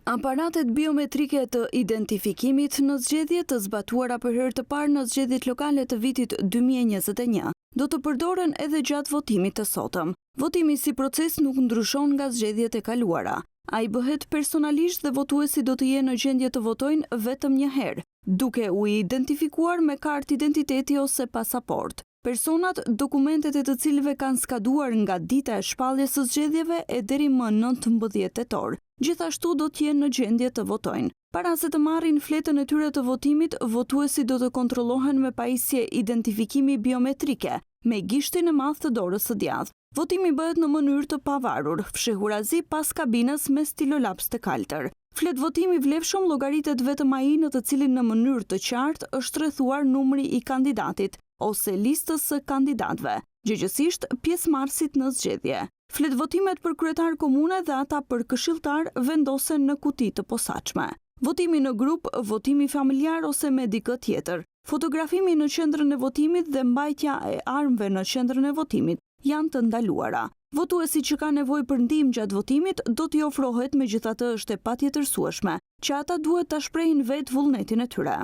Aparatet biometrike të identifikimit në zgjedhje të zbatuara për herë të parë në zgjedhjet lokale të vitit 2021 do të përdoren edhe gjatë votimit të sotëm. Votimi si proces nuk ndryshon nga zgjedhjet e kaluara. Ai bëhet personalisht dhe votuesi do të jenë në gjendje të votojnë vetëm një herë, duke u identifikuar me kartë identiteti ose pasaport. Personat, dokumentet e të cilëve kanë skaduar nga dita e shpalljes së zgjedhjeve e deri më 19 tetor, gjithashtu do të jenë në gjendje të votojnë. Para se të marrin fletën e tyre të votimit, votuesi do të kontrollohen me pajisje identifikimi biometrike, me gishtin e madh të dorës së djathtë. Votimi bëhet në mënyrë të pavarur, fshehurazi pas kabinës me stilolaps të kaltër. Flet votimi vlefshëm llogaritet vetëm ai në të cilin në mënyrë të qartë është rrethuar numri i kandidatit ose listës së kandidatëve, gjëgjësisht pjesëmarrësit në zgjedhje. Flet votimet për kryetar komune dhe ata për këshilltar vendosen në kuti të posaçme. Votimi në grup, votimi familjar ose me dikë tjetër, fotografimi në qendrën e votimit dhe mbajtja e armëve në qendrën e votimit janë të ndaluara. Votuesi që ka nevojë për ndihmë gjatë votimit do t'i ofrohet, megjithatë është e patjetërsueshme që ata duhet ta shprehin vetë vullnetin e tyre.